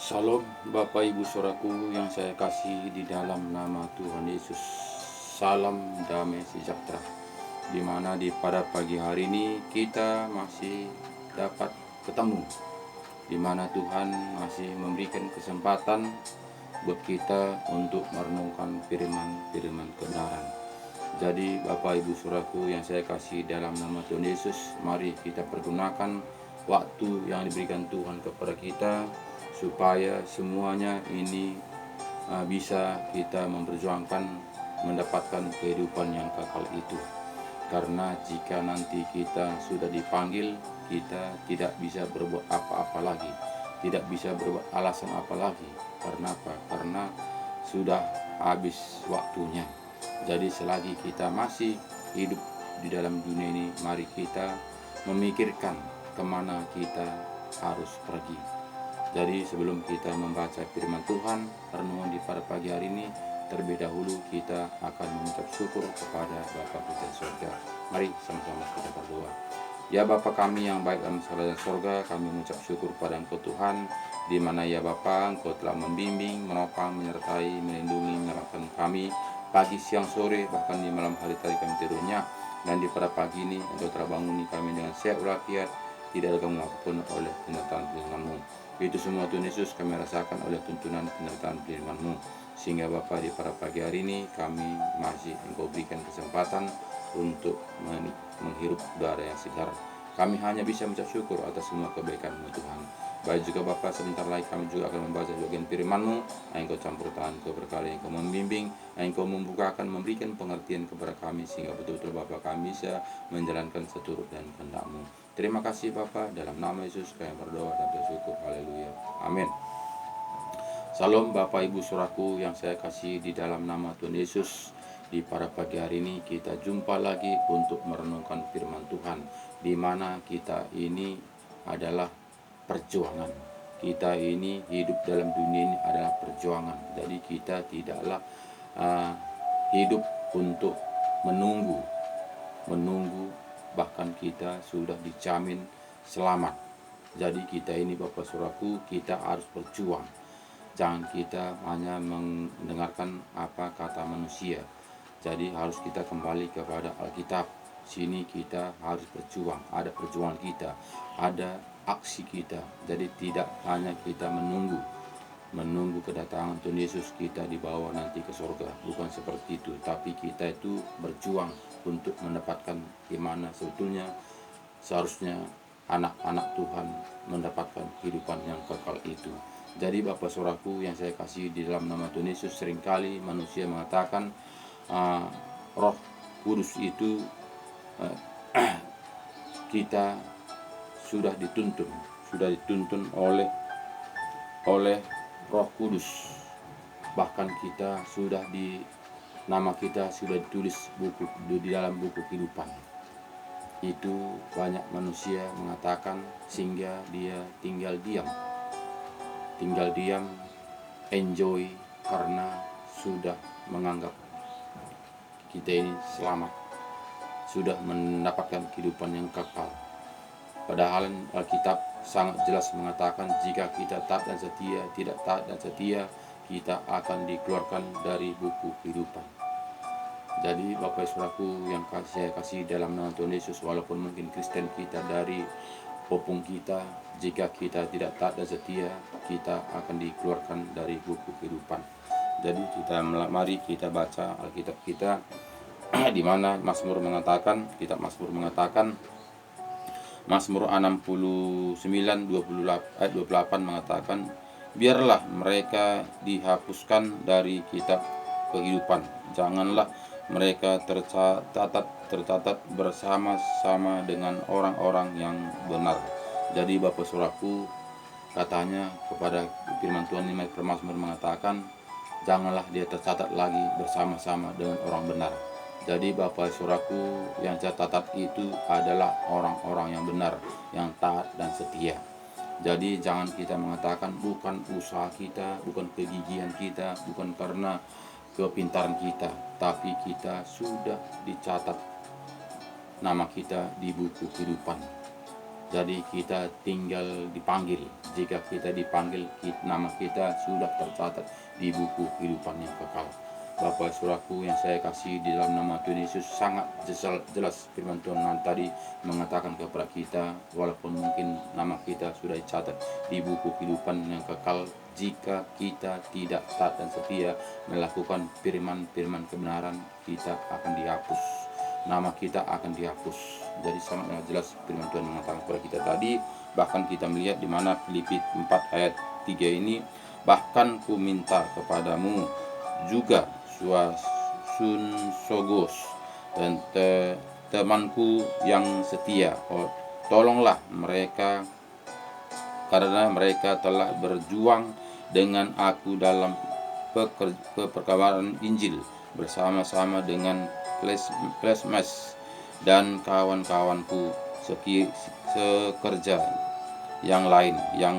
Salam Bapak Ibu Saudaraku yang saya kasih di dalam nama Tuhan Yesus. Salam damai sejahtera. Di mana pada pagi hari ini kita masih dapat ketemu. Di mana Tuhan masih memberikan kesempatan buat kita untuk merenungkan firman-firman kebenaran. Jadi Bapak Ibu Saudaraku yang saya kasih dalam nama Tuhan Yesus, mari kita pergunakan waktu yang diberikan Tuhan kepada kita supaya semuanya ini bisa kita memperjuangkan mendapatkan kehidupan yang kekal itu. Karena jika nanti kita sudah dipanggil, kita tidak bisa berbuat apa-apa lagi, tidak bisa berbuat alasan apa lagi. Karena apa? Karena sudah habis waktunya. Jadi selagi kita masih hidup di dalam dunia ini, mari kita memikirkan kemana kita harus pergi. Jadi sebelum kita membaca firman Tuhan, renungan di pada pagi hari ini, terlebih dahulu kita akan mengucap syukur kepada Bapa kita di surga. Mari sama-sama kita berdoa. Ya Bapa kami yang baik dalam segala surga, kami mengucap syukur pada Engkau Tuhan, di mana ya Bapa Engkau telah membimbing, menopang, menyertai, melindungi, menyelamatkan kami pagi, siang, sore, bahkan di malam hari tadi kami tidurnya. Dan di pada pagi ini Engkau telah banguni kami dengan sehat walafiat, tidak ada gangguan apapun oleh penyertaan firman-Mu. Itu semua Tuhan Yesus kami rasakan oleh tuntunan penyertaan firman-Mu. Sehingga Bapa di pada pagi hari ini kami masih Engkau berikan kesempatan untuk menghirup udara yang segar. Kami hanya bisa mengucap syukur atas semua kebaikan-Mu Tuhan. Baik juga Bapa, sebentar lagi kami juga akan membaca bagian firman-Mu. Engkau campur tangan, Engkau berkali, Engkau membimbing, Engkau membukakan, memberikan pengertian kepada kami, sehingga betul-betul Bapa kami bisa menjalankan seturut dan kehendak-Mu. Terima kasih Bapa, dalam nama Yesus kami berdoa dan bersyukur. Haleluya. Amin. Salam Bapak Ibu Saudaraku yang saya kasih di dalam nama Tuhan Yesus. Di pada pagi hari ini kita jumpa lagi untuk merenungkan firman Tuhan, di mana kita ini adalah perjuangan. Kita ini hidup dalam dunia ini adalah perjuangan. Jadi kita tidaklah hidup untuk menunggu, bahkan kita sudah dijamin selamat. Jadi kita ini Bapak Saudaraku, kita harus berjuang. Jangan kita hanya mendengarkan apa kata manusia. Jadi harus kita kembali kepada Alkitab. Sini kita harus berjuang, ada perjuangan kita, ada aksi kita. Jadi tidak hanya kita menunggu kedatangan Tuhan Yesus kita dibawa nanti ke surga, bukan seperti itu. Tapi kita itu berjuang untuk mendapatkan gimana sebetulnya seharusnya anak-anak Tuhan mendapatkan kehidupan yang kekal itu. Jadi Bapak Saudaraku yang saya kasih di dalam nama Tuhan Yesus, seringkali manusia mengatakan Roh Kudus itu kita sudah dituntun oleh Roh Kudus. Bahkan kita sudah nama kita sudah ditulis di dalam buku kehidupan. Itu banyak manusia mengatakan sehingga dia tinggal diam, enjoy, karena sudah menganggap kita ini selamat, sudah mendapatkan kehidupan yang kekal. Padahal Alkitab sangat jelas mengatakan jika kita taat dan setia, tidak taat dan setia, kita akan dikeluarkan dari buku kehidupan. Jadi Bapak Saudaraku yang saya kasih dalam nama Tuhan Yesus, walaupun mungkin Kristen kita dari popung kita, jika kita tidak taat dan setia, kita akan dikeluarkan dari buku kehidupan. Jadi mari kita baca Alkitab kita di mana Mazmur mengatakan, kitab Mazmur mengatakan, Mazmur 69 ayat 28 mengatakan, biarlah mereka dihapuskan dari kitab kehidupan, janganlah mereka tercatat bersama-sama dengan orang-orang yang benar. Jadi Bapak Saudaraku, katanya kepada firman Tuhan ini, Mazmur mengatakan janganlah dia tercatat lagi bersama-sama dengan orang benar. Jadi Bapak Saudaraku, yang tercatat itu adalah orang-orang yang benar, yang taat dan setia. Jadi jangan kita mengatakan bukan usaha kita, bukan kegigihan kita, bukan karena kepintaran kita, tapi kita sudah dicatat nama kita di buku kehidupan. Jadi kita tinggal dipanggil. jika kita dipanggil, nama kita sudah tercatat di buku kehidupan yang kekal. Bapak Saudaraku yang saya kasih, di dalam nama Tuhan Yesus, sangat jelas firman Tuhan tadi mengatakan kepada kita, walaupun mungkin nama kita sudah dicatat di buku kehidupan yang kekal, jika kita tidak taat dan setia melakukan firman-firman kebenaran, kita akan dihapus, nama kita akan dihapus. Jadi sangat jelas firman Tuhan mengatakan kepada kita tadi. Bahkan kita melihat di mana Filipi 4 ayat 3 ini, bahkan ku minta kepadamu juga Sun Sogos dan temanku yang setia, tolonglah mereka, karena mereka telah berjuang dengan aku dalam perkabaran Injil bersama-sama dengan Plasmas dan kawan-kawanku sekerja yang lain yang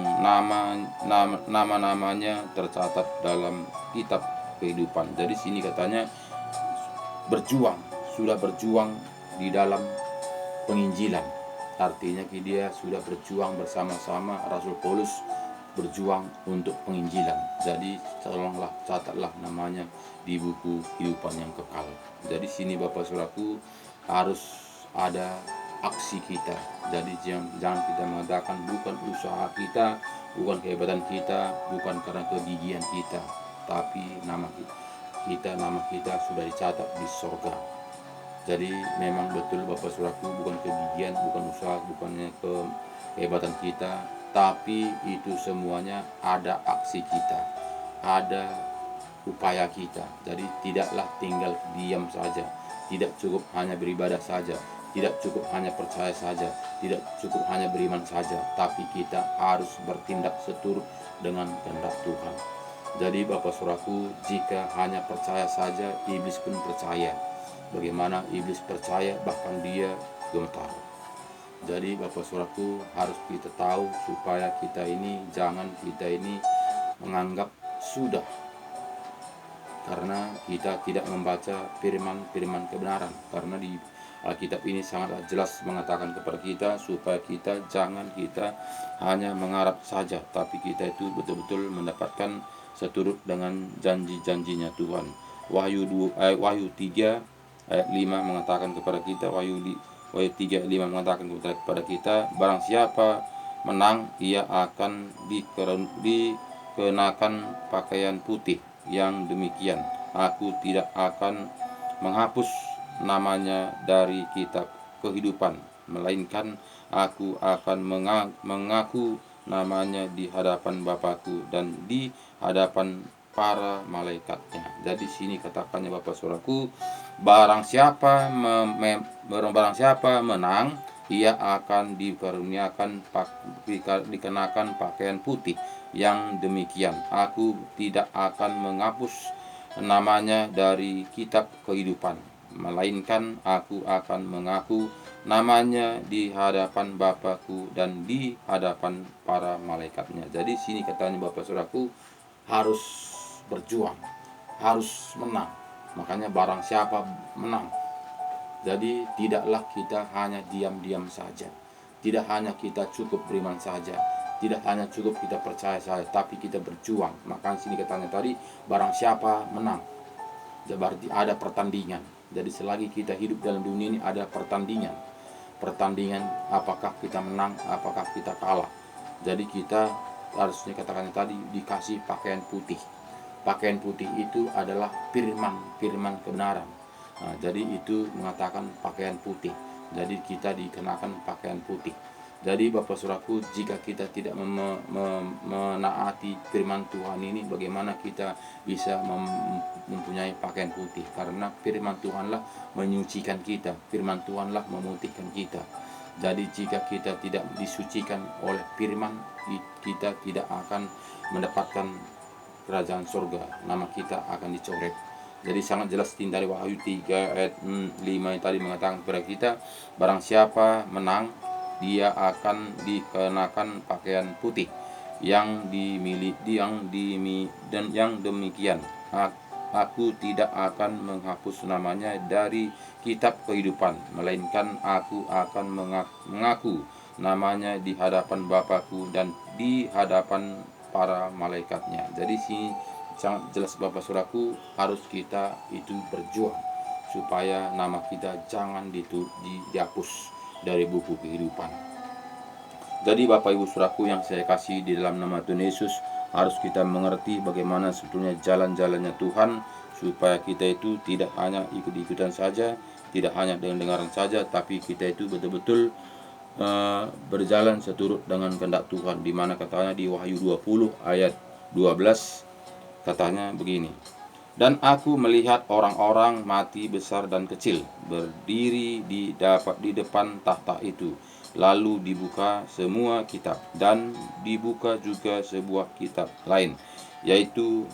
nama-namanya tercatat dalam kitab kehidupan. Jadi sini katanya sudah berjuang di dalam penginjilan. Artinya dia sudah berjuang bersama-sama Rasul Paulus berjuang untuk penginjilan. Jadi tolonglah catatlah namanya di buku kehidupan yang kekal. Jadi sini Bapak Saudaraku harus ada aksi kita. Jadi jangan kita mengatakan bukan usaha kita, bukan kehebatan kita, bukan karena kegigihan kita, tapi nama kita sudah dicatat di sorga. Jadi memang betul Bapak Saudaraku, bukan kegigihan, bukan usaha, bukannya kehebatan kita, tapi itu semuanya ada aksi kita, ada upaya kita. Jadi tidaklah tinggal diam saja, tidak cukup hanya beribadah saja, tidak cukup hanya percaya saja, tidak cukup hanya beriman saja, tapi kita harus bertindak seturut dengan kehendak Tuhan. Jadi Bapak Saudaraku, jika hanya percaya saja, iblis pun percaya. Bagaimana iblis percaya, bahkan dia gemetar. Jadi Bapak Saudaraku, harus kita tahu supaya jangan kita ini menganggap sudah, karena kita tidak membaca firman kebenaran. Karena di Alkitab ini sangatlah jelas mengatakan kepada kita supaya kita hanya mengharap saja, tapi kita itu betul-betul mendapatkan seturut dengan janji-janjinya Tuhan. Wahyu 3 ayat 5 mengatakan kepada kita, Wahyu 3 ayat 5 mengatakan kepada kita, barang siapa menang, ia akan dikenakan pakaian putih. Yang demikian, aku tidak akan menghapus namanya dari kitab kehidupan, melainkan aku akan mengaku namanya di hadapan Bapakku dan di hadapan para malaikatnya. Jadi sini katakannya Bapak Saudaraku, barang siapa menang, ia akan dikenakan pakaian putih. Yang demikian, aku tidak akan menghapus namanya dari kitab kehidupan, melainkan aku akan mengaku namanya di hadapan Bapakku dan di hadapan para malaikatnya. Jadi sini katanya Bapak Saudaraku, harus berjuang, harus menang. Makanya barang siapa menang. Jadi tidaklah kita hanya diam-diam saja, tidak hanya kita cukup beriman saja, tidak hanya cukup kita percaya saja, tapi kita berjuang. Maka sini katanya tadi, barang siapa menang, berarti ada pertandingan. Jadi selagi kita hidup dalam dunia ini ada pertandingan, apakah kita menang, apakah kita kalah. Jadi kita harusnya katakannya tadi dikasih pakaian putih. Pakaian putih itu adalah firman kebenaran. Nah, jadi itu mengatakan pakaian putih. Jadi kita dikenakan pakaian putih. Jadi Bapak Saudaraku, jika kita tidak menaati firman Tuhan ini, bagaimana kita bisa mempunyai pakaian putih? Karena firman Tuhanlah menyucikan kita, firman Tuhanlah memutihkan kita. Jadi jika kita tidak disucikan oleh firman, kita tidak akan mendapatkan kerajaan surga, nama kita akan dicoret. Jadi sangat jelas dari Wahyu 3 ayat 5 yang tadi mengatakan kepada kita, barang siapa menang, dia akan dikenakan pakaian putih. Yang demikian, aku tidak akan menghapus namanya dari kitab kehidupan, melainkan aku akan mengaku namanya di hadapan Bapakku dan di hadapan para malaikatnya. Jadi sini sangat jelas Bapak Saudaraku, harus kita itu berjuang supaya nama kita jangan dihapus dari buku kehidupan. Jadi Bapak Ibu Saudaraku yang saya kasih di dalam nama Tuhan Yesus, harus kita mengerti bagaimana sebetulnya jalan-jalannya Tuhan, supaya kita itu tidak hanya ikut-ikutan saja, tidak hanya dengar-dengaran saja, tapi kita itu betul-betul berjalan seturut dengan kehendak Tuhan. Di mana katanya di Wahyu 20 ayat 12 katanya begini. Dan aku melihat orang-orang mati besar dan kecil berdiri di depan tahta itu. Lalu dibuka semua kitab, dan dibuka juga sebuah kitab lain, yaitu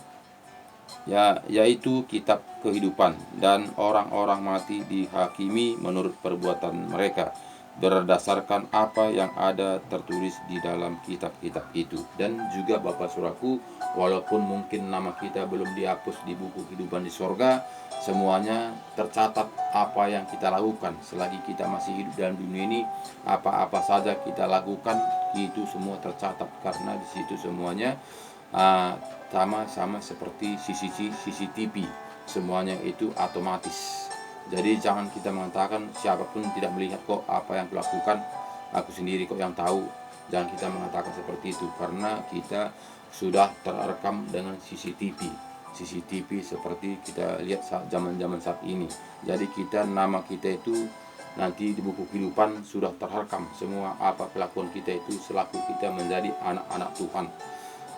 kitab kehidupan. Dan orang-orang mati dihakimi menurut perbuatan mereka, berdasarkan apa yang ada tertulis di dalam kitab-kitab itu. Dan juga Bapak Saudaraku, walaupun mungkin nama kita belum dihapus di buku kehidupan di sorga, semuanya tercatat apa yang kita lakukan selagi kita masih hidup dalam dunia ini. Apa-apa saja kita lakukan itu semua tercatat, karena di situ semuanya sama seperti CCTV, semuanya itu otomatis. Jadi jangan kita mengatakan siapapun tidak melihat kok apa yang kulakukan, aku sendiri kok yang tahu. Jangan kita mengatakan seperti itu, karena kita sudah terekam dengan CCTV seperti kita lihat zaman saat ini. Jadi nama kita itu nanti di buku kehidupan sudah terekam semua apa kelakuan kita itu selaku kita menjadi anak-anak Tuhan.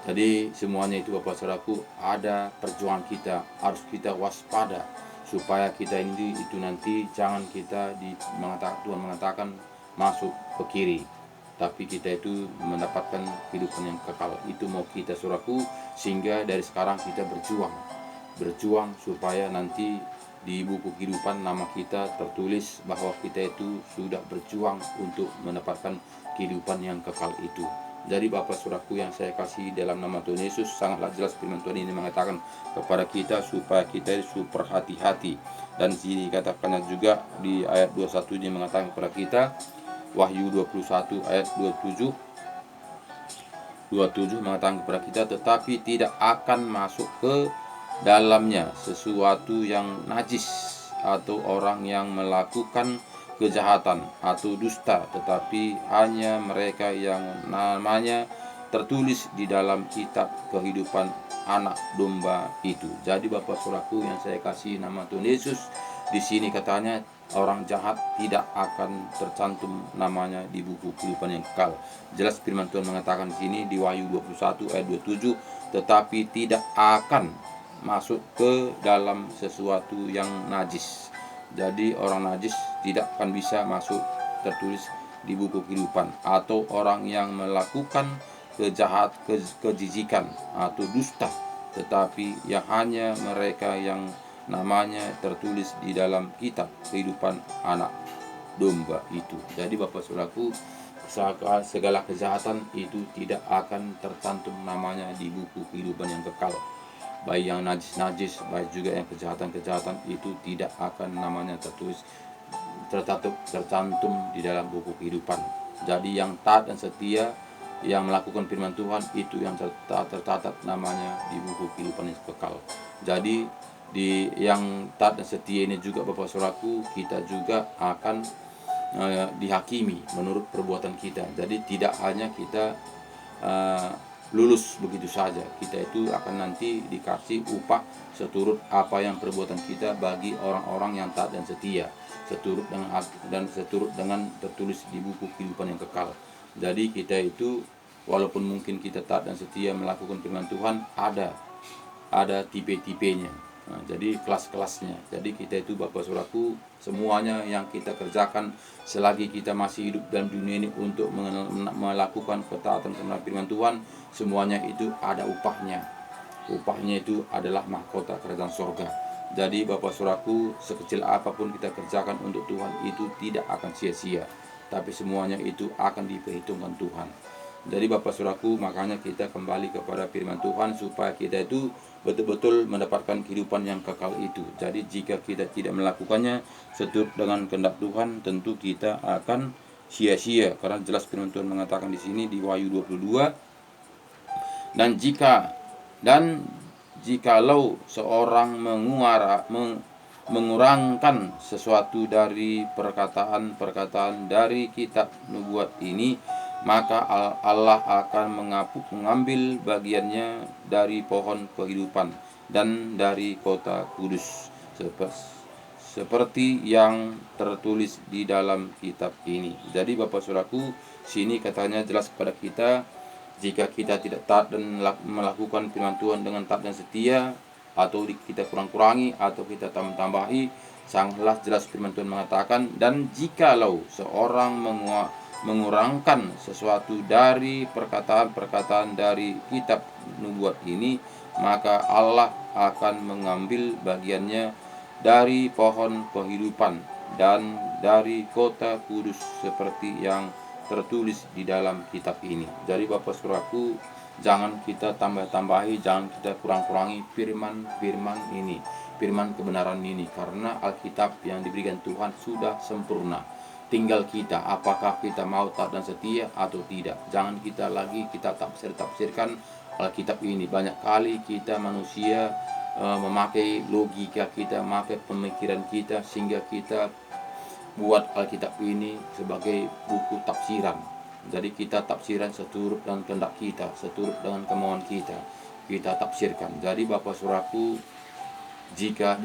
Jadi semuanya itu Bapak Saudaraku, ada perjuangan kita, harus kita waspada supaya kita ini itu nanti jangan kita Tuhan mengatakan masuk ke kiri, tapi kita itu mendapatkan kehidupan yang kekal. Itu mau kita Saudaraku, sehingga dari sekarang kita berjuang supaya nanti di buku kehidupan nama kita tertulis bahwa kita itu sudah berjuang untuk mendapatkan kehidupan yang kekal itu. Jadi Bapak Saudaraku yang saya kasih dalam nama Tuhan Yesus, sangatlah jelas firman Tuhan ini mengatakan kepada kita supaya kita super hati-hati. Dan sini dikatakannya juga di ayat 21 ini mengatakan kepada kita, Wahyu 21 ayat 27 mengatakan kepada kita, tetapi tidak akan masuk ke dalamnya sesuatu yang najis atau orang yang melakukan kejahatan atau dusta, tetapi hanya mereka yang namanya tertulis di dalam kitab kehidupan anak domba itu. Jadi Bapak Saudaraku yang saya kasih nama Tuhan Yesus, di sini katanya orang jahat tidak akan tercantum namanya di buku kehidupan yang kekal. Jelas firman Tuhan mengatakan di sini di Wahyu 21 ayat 27, tetapi tidak akan masuk ke dalam sesuatu yang najis. Jadi orang najis tidak akan bisa masuk tertulis di buku kehidupan, atau orang yang melakukan kejijikan atau dusta, tetapi yang hanya mereka yang namanya tertulis di dalam kitab kehidupan anak domba itu. Jadi Bapak Saudaraku, segala kejahatan itu tidak akan tercantum namanya di buku kehidupan yang kekal. Baik yang najis-najis, baik juga yang kejahatan-kejahatan itu tidak akan namanya tercantum di dalam buku kehidupan. Jadi yang taat dan setia, yang melakukan firman Tuhan, itu yang tercatat namanya di buku kehidupan yang kekal. Jadi di yang taat dan setia ini juga Bapak Saudaraku, kita juga akan dihakimi menurut perbuatan kita. Jadi tidak hanya kita lulus begitu saja, kita itu akan nanti dikasih upah seturut apa yang perbuatan kita bagi orang-orang yang taat dan setia, seturut dengan tertulis di buku kehidupan yang kekal. Jadi kita itu walaupun mungkin kita taat dan setia melakukan firman Tuhan, ada tipe-tipenya. Nah, jadi kelas-kelasnya. Jadi kita itu Bapak Saudaraku, semuanya yang kita kerjakan selagi kita masih hidup dalam dunia ini untuk melakukan ketaatan kepada firman Tuhan, semuanya itu ada upahnya. Upahnya itu adalah mahkota kerajaan sorga. Jadi Bapak Saudaraku, sekecil apapun kita kerjakan untuk Tuhan itu tidak akan sia-sia, tapi semuanya itu akan diperhitungkan Tuhan. Jadi Bapak Saudaraku, makanya kita kembali kepada firman Tuhan supaya kita itu betul-betul mendapatkan kehidupan yang kekal itu. Jadi jika kita tidak melakukannya seturut dengan kehendak Tuhan, tentu kita akan sia-sia, karena jelas firman Tuhan mengatakan di sini di Wahyu 22 Dan jikalau seorang mengurangkan sesuatu dari perkataan-perkataan dari kitab nubuat ini, maka Allah akan mengambil bagiannya dari pohon kehidupan dan dari kota kudus, seperti yang tertulis di dalam kitab ini. Jadi Bapak Saudaraku, sini katanya jelas kepada kita, jika kita tidak taat dan melakukan firman Tuhan dengan taat dan setia, atau kita kurang-kurangi atau kita tambahi, sangatlah jelas firman Tuhan mengatakan, dan jikalau seorang mengurangkan sesuatu dari perkataan-perkataan dari kitab nubuat ini, maka Allah akan mengambil bagiannya dari pohon kehidupan dan dari kota kudus, seperti yang tertulis di dalam kitab ini. Jadi Bapak Saudaraku, jangan kita tambah-tambahi, jangan kita kurang-kurangi firman ini, firman kebenaran ini, karena Alkitab yang diberikan Tuhan sudah sempurna. Tinggal kita, apakah kita mau taat dan setia atau tidak. Jangan kita tafsirkan Alkitab ini. Banyak kali kita manusia memakai logika kita, memakai pemikiran kita, sehingga kita buat Alkitab ini sebagai buku tafsiran. Jadi kita tafsiran seturut dengan kehendak kita, seturut dengan kemauan kita tafsirkan. Jadi Bapak Saudaraku, jika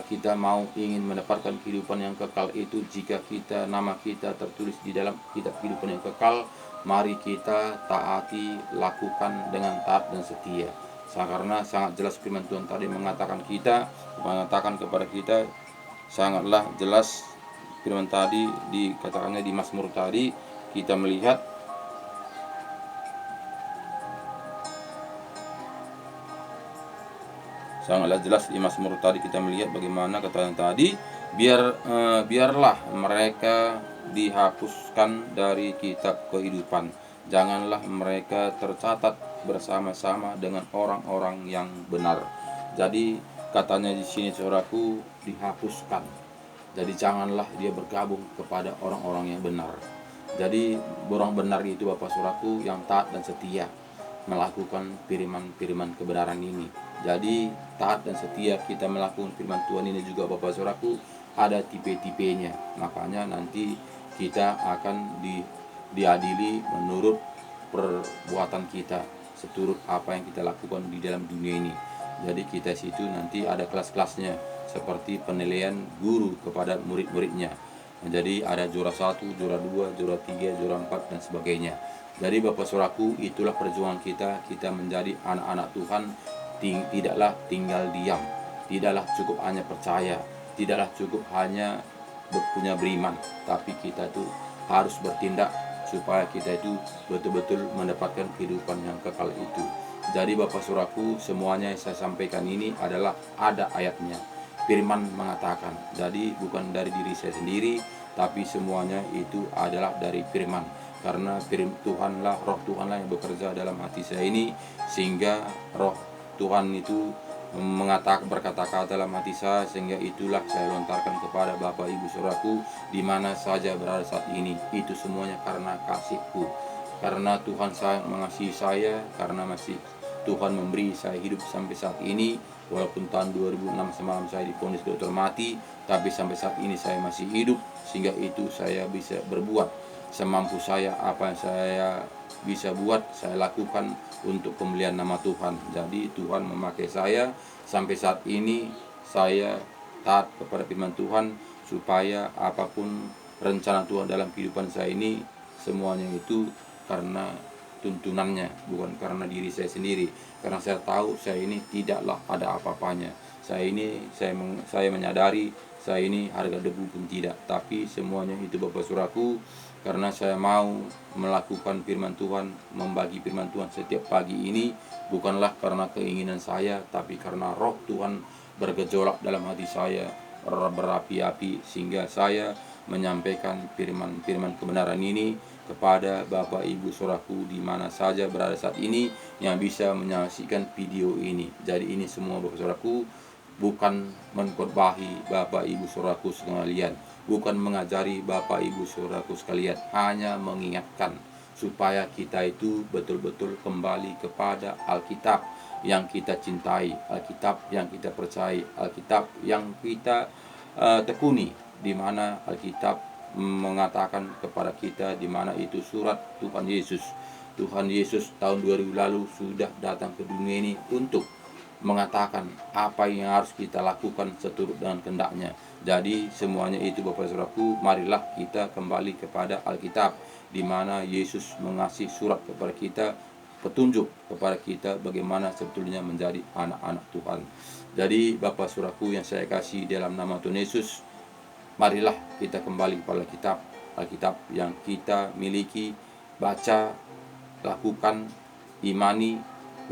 kita mau ingin mendapatkan kehidupan yang kekal itu, jika nama kita tertulis di dalam kitab kehidupan yang kekal, mari kita taati, lakukan dengan taat dan setia. Karena sangat jelas firman Tuhan tadi mengatakan kepada kita, sangatlah jelas firman tadi dikatakannya di Mazmur tadi, kita melihat sangatlah jelas di Mazmur tadi kita melihat bagaimana kata tadi, biarlah mereka dihapuskan dari kitab kehidupan, janganlah mereka tercatat bersama-sama dengan orang-orang yang benar. Jadi katanya di sini saudaraku, dihapuskan. Jadi janganlah dia bergabung kepada orang-orang yang benar. Jadi orang benar itu Bapak Saudaraku yang taat dan setia melakukan firman kebenaran ini. Jadi taat dan setia kita melakukan firman Tuhan ini juga Bapak Saudaraku ada tipe-tipenya. Makanya nanti kita akan diadili menurut perbuatan kita, seturut apa yang kita lakukan di dalam dunia ini. Jadi kita situ nanti ada kelas-kelasnya, seperti penilaian guru kepada murid-muridnya. Jadi ada juara 1, juara 2, juara 3, juara 4 dan sebagainya. Jadi Bapak Saudaraku, itulah perjuangan kita menjadi anak-anak Tuhan. Tidaklah tinggal diam, tidaklah cukup hanya percaya, tidaklah cukup hanya punya beriman, tapi kita itu harus bertindak supaya kita itu betul-betul mendapatkan kehidupan yang kekal itu. Jadi Bapak Saudaraku, semuanya yang saya sampaikan ini adalah ada ayatnya. Firman mengatakan, jadi bukan dari diri saya sendiri, tapi semuanya itu adalah dari firman. Karena firman Tuhanlah, roh Tuhanlah yang bekerja dalam hati saya ini, sehingga roh Tuhan itu berkata-kata dalam hati saya, sehingga itulah saya lontarkan kepada Bapak Ibu Saudaraku di mana saja berada saat ini. Itu semuanya karena kasih-Ku, karena Tuhan sayang mengasihi saya, karena masih Tuhan memberi saya hidup sampai saat ini. Walaupun tahun 2006 semalam saya divonis dokter mati, tapi sampai saat ini saya masih hidup, sehingga itu saya bisa berbuat semampu saya. Apa yang saya bisa buat, saya lakukan untuk kemuliaan nama Tuhan. Jadi Tuhan memakai saya sampai saat ini. Saya taat kepada firman Tuhan, supaya apapun rencana Tuhan dalam kehidupan saya ini, semuanya itu karena tuntunannya, bukan karena diri saya sendiri. Karena saya tahu saya ini tidaklah ada apa-apanya. Saya menyadari saya ini harga debu pun tidak. Tapi semuanya itu Bapak Saudaraku, karena saya mau melakukan firman Tuhan, membagi firman Tuhan setiap pagi ini, bukanlah karena keinginan saya, tapi karena roh Tuhan bergejolak dalam hati saya, berapi-api, sehingga saya menyampaikan firman kebenaran ini kepada Bapak Ibu Saudaraku di mana saja berada saat ini yang bisa menyaksikan video ini. Jadi ini semua Bapak Saudaraku bukan mengkhotbahi Bapak Ibu Saudaraku sekalian, bukan mengajari Bapak Ibu Saudaraku sekalian, hanya mengingatkan supaya kita itu betul-betul kembali kepada Alkitab yang kita cintai, Alkitab yang kita percayai, Alkitab yang kita tekuni, di mana Alkitab mengatakan kepada kita di mana itu surat Tuhan Yesus. Tuhan Yesus tahun 2000 lalu sudah datang ke dunia ini untuk mengatakan apa yang harus kita lakukan seturut dengan kehendak-Nya. Jadi semuanya itu Bapak Saudaraku, marilah kita kembali kepada Alkitab, di mana Yesus mengasih surat kepada kita, petunjuk kepada kita bagaimana sebetulnya menjadi anak-anak Tuhan. Jadi Bapak Saudaraku yang saya kasih dalam nama Tuhan Yesus, marilah kita kembali kepada Alkitab, Alkitab yang kita miliki, baca, lakukan, imani,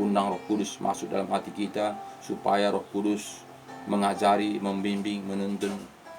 undang Roh Kudus masuk dalam hati kita, supaya Roh Kudus mengajari, membimbing, menuntun,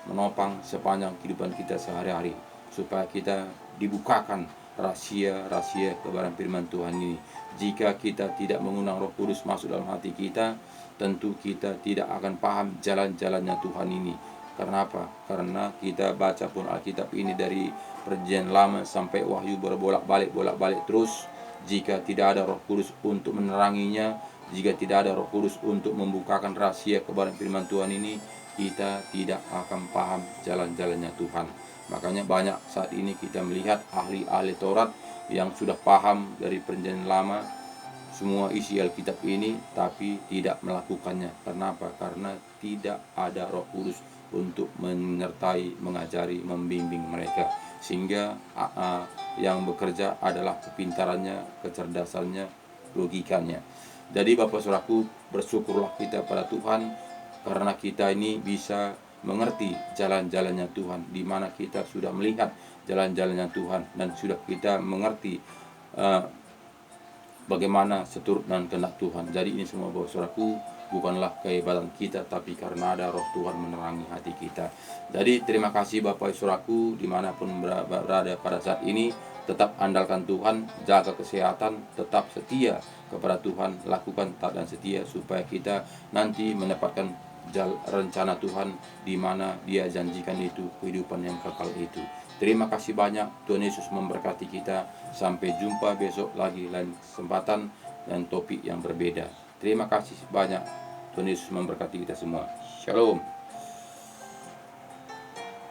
menopang sepanjang kehidupan kita sehari-hari, supaya kita dibukakan rahasia-rahasia kebenaran firman Tuhan ini. Jika kita tidak mengundang Roh Kudus masuk dalam hati kita, tentu kita tidak akan paham jalan-jalannya Tuhan ini. Karena apa? Karena kita baca pun Alkitab ini dari Perjanjian Lama sampai Wahyu bolak-balik terus. Jika tidak ada Roh Kudus untuk meneranginya, jika tidak ada Roh Kudus untuk membukakan rahasia kebenaran firman Tuhan ini, kita tidak akan paham jalan-jalannya Tuhan. Makanya banyak saat ini kita melihat ahli-ahli Taurat yang sudah paham dari Perjanjian Lama semua isi Alkitab ini, tapi tidak melakukannya. Kenapa? Karena tidak ada Roh Kudus untuk menyertai, mengajari, membimbing mereka. Sehingga yang bekerja adalah kepintarannya, kecerdasannya, logikanya. Jadi Bapak Saudaraku, bersyukurlah kita pada Tuhan, karena kita ini bisa mengerti jalan-jalannya Tuhan, di mana kita sudah melihat jalan-jalannya Tuhan, dan sudah kita mengerti bagaimana seturut dengan kehendak Tuhan. Jadi ini semua Bapak Saudaraku bukanlah kehebatan kita, tapi karena ada Roh Tuhan menerangi hati kita. Jadi terima kasih Bapak Saudaraku dimanapun berada pada saat ini. Tetap andalkan Tuhan, jaga kesehatan, tetap setia kepada Tuhan, lakukan taat dan setia, supaya kita nanti mendapatkan rencana Tuhan, di mana Dia janjikan itu kehidupan yang kekal itu. Terima kasih banyak. Tuhan Yesus memberkati kita. Sampai jumpa besok lagi lain kesempatan dan topik yang berbeda. Terima kasih banyak. Tuhan Yesus memberkati kita semua. Shalom.